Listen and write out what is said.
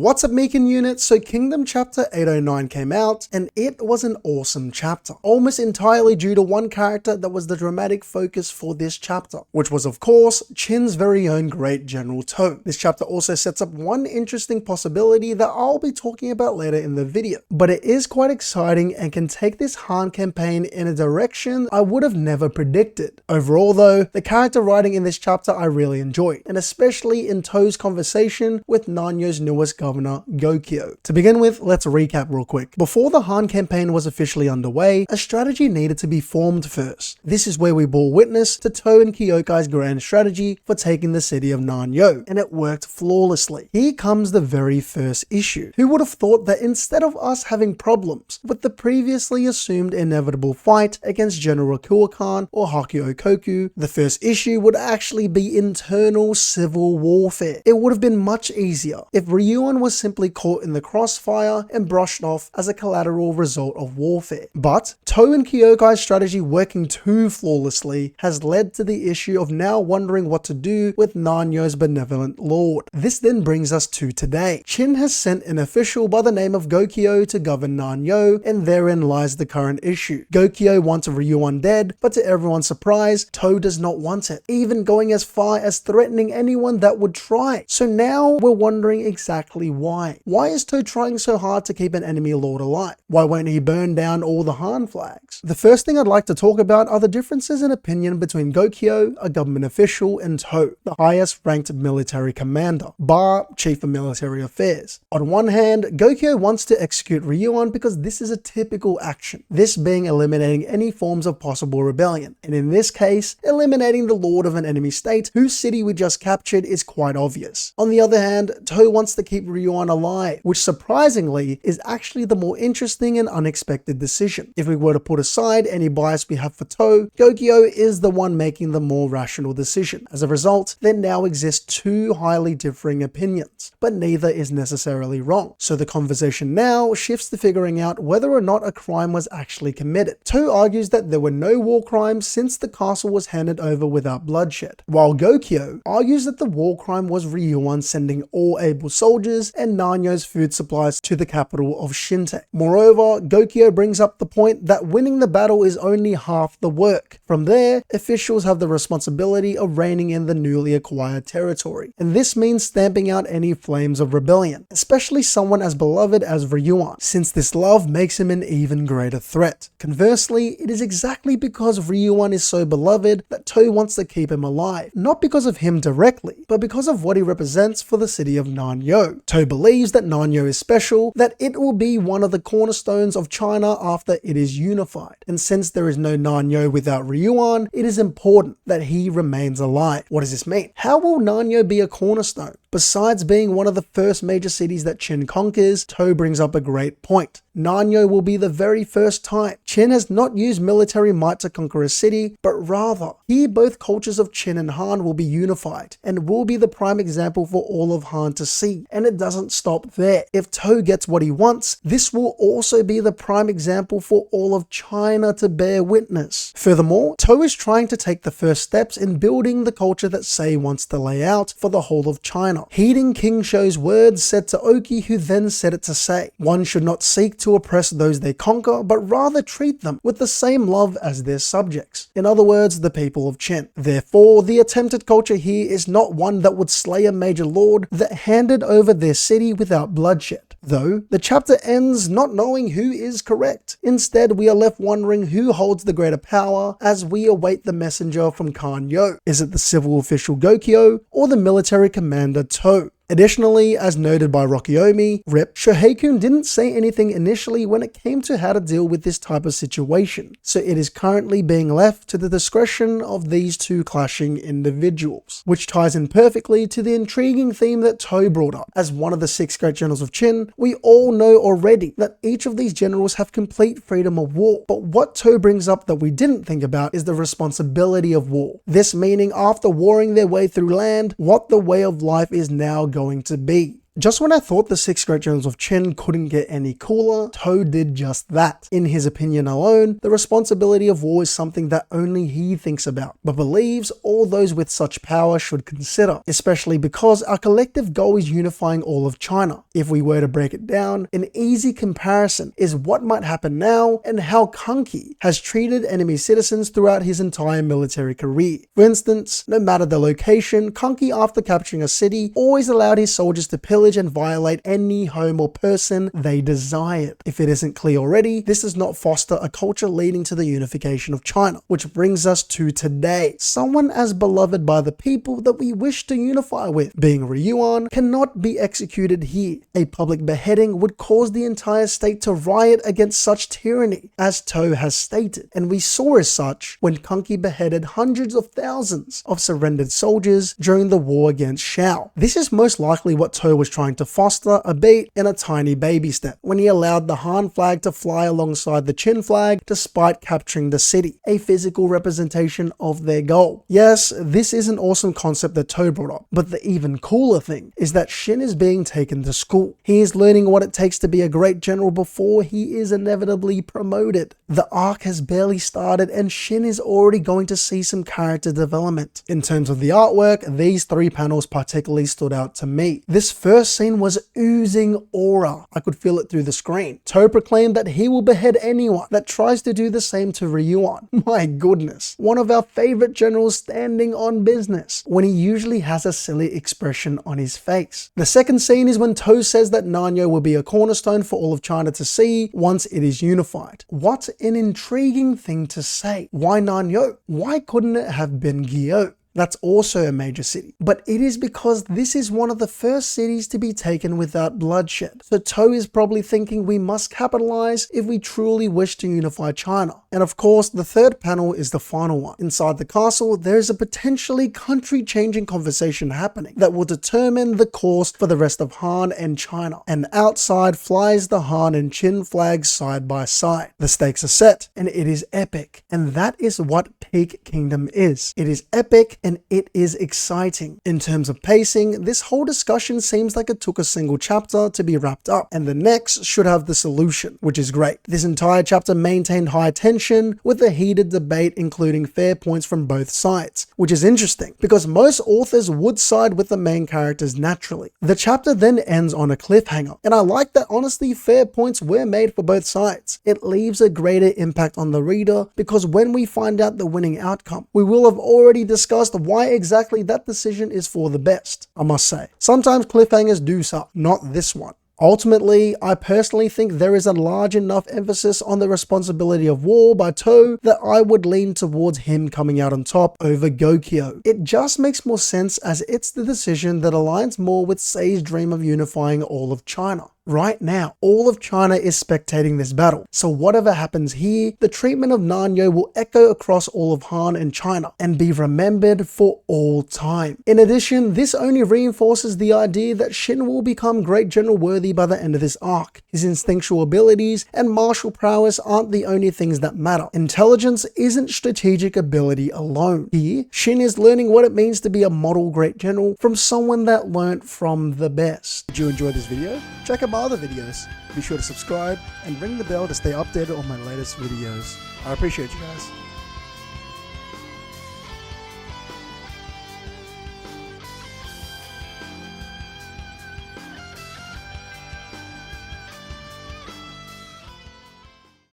What's up, Meekin unit? So Kingdom Chapter 809 came out, and it was an awesome chapter, almost entirely due to one character that was the dramatic focus for this chapter, which was of course Chin's very own great General To. This chapter also sets up one interesting possibility that I'll be talking about later in the video, but it is quite exciting and can take this Han campaign in a direction I would have never predicted. Overall though, the character writing in this chapter I really enjoyed, and especially in To's conversation with Nanyo's newest governor, Gokyo. To begin with, let's recap real quick. Before the Han campaign was officially underway, a strategy needed to be formed first. This is where we bore witness to To and Kyokai's grand strategy for taking the city of Nanyo, and it worked flawlessly. Here comes the very first issue. Who would have thought that instead of us having problems with the previously assumed inevitable fight against General Kuokan or Hakio Koku, the first issue would actually be internal civil warfare. It would have been much easier if Ryuan was simply caught in the crossfire and brushed off as a collateral result of warfare. But To and Kyokai's strategy working too flawlessly has led to the issue of now wondering what to do with Nanyo's benevolent lord. This then brings us to today. Chin has sent an official by the name of Gokyo to govern Nanyo, and therein lies the current issue. Gokyo wants Ryuan dead, but to everyone's surprise, To does not want it, even going as far as threatening anyone that would try. So now we're wondering exactly why. Why is To trying so hard to keep an enemy lord alive? Why won't he burn down all the Han flags? The first thing I'd like to talk about are the differences in opinion between Gokyo, a government official, and To, the highest ranked military commander, bar Chief of Military Affairs. On one hand, Gokyo wants to execute Ryuan because this is a typical action, this being eliminating any forms of possible rebellion, and in this case, eliminating the lord of an enemy state whose city we just captured is quite obvious. On the other hand, To wants to keep Ryuan alive, which surprisingly is actually the more interesting and unexpected decision. If we were to put aside any bias we have for To, Gokyo is the one making the more rational decision. As a result, there now exist two highly differing opinions, but neither is necessarily wrong. So the conversation now shifts to figuring out whether or not a crime was actually committed. To argues that there were no war crimes since the castle was handed over without bloodshed, while Gokyo argues that the war crime was Ryuan sending all able soldiers and Nanyo's food supplies to the capital of Shinte. Moreover, Gokyo brings up the point that winning the battle is only half the work. From there, officials have the responsibility of reining in the newly acquired territory, and this means stamping out any flames of rebellion, especially someone as beloved as Ryuan, since this love makes him an even greater threat. Conversely, it is exactly because Ryuan is so beloved that To wants to keep him alive, not because of him directly, but because of what he represents for the city of Nanyo. To believes that Nanyo is special, that it will be one of the cornerstones of China after it is unified, and since there is no Nanyo without Ryuan, it is important that he remains alive. What does this mean? How will Nanyo be a cornerstone? Besides being one of the first major cities that Chin conquers, To brings up a great point. Nanyo will be the very first time Chin has not used military might to conquer a city, but rather, here both cultures of Chin and Han will be unified, and will be the prime example for all of Han to see. And it doesn't stop there. If To gets what he wants, this will also be the prime example for all of China to bear witness. Furthermore, To is trying to take the first steps in building the culture that Sei wants to lay out for the whole of China. Heeding King Shou's words said to Oki, who then said it to Sei, one should not seek to oppress those they conquer, but rather treat them with the same love as their subjects. In other words, the people of Chin. Therefore, the attempted culture here is not one that would slay a major lord that handed over their city without bloodshed. Though, the chapter ends not knowing who is correct. Instead, we are left wondering who holds the greater power as we await the messenger from Kanyo. Is it the civil official Gokyo or the military commander To? Additionally, as noted by Rokiomi, RIP, Shoheikun didn't say anything initially when it came to how to deal with this type of situation, so it is currently being left to the discretion of these two clashing individuals, which ties in perfectly to the intriguing theme that To brought up. As one of the 6 great generals of Chin, we all know already that each of these generals have complete freedom of war, but what To brings up that we didn't think about is the responsibility of war. This meaning after warring their way through land, what the way of life is now going to be. Just when I thought the 6 great generals of Qin couldn't get any cooler, Tow did just that. In his opinion alone, the responsibility of war is something that only he thinks about, but believes all those with such power should consider, especially because our collective goal is unifying all of China. If we were to break it down, an easy comparison is what might happen now and how Kanki has treated enemy citizens throughout his entire military career. For instance, no matter the location, Kanki, after capturing a city, always allowed his soldiers to pillage and violate any home or person they desired. If it isn't clear already, this does not foster a culture leading to the unification of China, which brings us to today. Someone as beloved by the people that we wish to unify with, being Ryuan, cannot be executed here. A public beheading would cause the entire state to riot against such tyranny, as Tow has stated, and we saw as such when Kanki beheaded hundreds of thousands of surrendered soldiers during the war against Shao. This is most likely what Tow was trying to foster, albeit in a tiny baby step, when he allowed the Han flag to fly alongside the Qin flag despite capturing the city, a physical representation of their goal. Yes, this is an awesome concept that Tow brought up, but the even cooler thing is that Shin is being taken to school. He is learning what it takes to be a great general before he is inevitably promoted. The arc has barely started and Shin is already going to see some character development. In terms of the artwork, these 3 panels particularly stood out to me. This first scene was oozing aura. I could feel it through the screen. Tow proclaimed that he will behead anyone that tries to do the same to Ryuan. My goodness, one of our favorite generals standing on business, when he usually has a silly expression on his face. The second scene is when Tow says that Nanyo will be a cornerstone for all of China to see once it is unified. What an intriguing thing to say. Why Nanyo? Why couldn't it have been Gyo? That's also a major city, but it is because this is one of the first cities to be taken without bloodshed. So Tow is probably thinking we must capitalize if we truly wish to unify China. And of course, the third panel is the final one. Inside the castle, there is a potentially country-changing conversation happening that will determine the course for the rest of Han and China. And outside flies the Han and Qin flags side by side. The stakes are set, and it is epic. And that is what Peak Kingdom is. It is epic, and it is exciting. In terms of pacing, this whole discussion seems like it took a single chapter to be wrapped up, and the next should have the solution, which is great. This entire chapter maintained high tension with a heated debate including fair points from both sides, which is interesting because most authors would side with the main characters naturally. The chapter then ends on a cliffhanger, and I like that honestly fair points were made for both sides. It leaves a greater impact on the reader because when we find out the winning outcome, we will have already discussed why exactly that decision is for the best. I must say, sometimes cliffhangers do suck, not this one. Ultimately, I personally think there is a large enough emphasis on the responsibility of war by Tow that I would lean towards him coming out on top over Gokyo. It just makes more sense as it's the decision that aligns more with Sei's dream of unifying all of China. Right now, all of China is spectating this battle, so whatever happens here, the treatment of Nanyo will echo across all of Han and China and be remembered for all time. In addition, this only reinforces the idea that Shin will become great general worthy by the end of this arc. His instinctual abilities and martial prowess aren't the only things that matter. Intelligence isn't strategic ability alone. Here, Shin is learning what it means to be a model great general from someone that learnt from the best. Did you enjoy this video? Check out my other videos. Be sure to subscribe and ring the bell to stay updated on my latest videos. I appreciate you guys.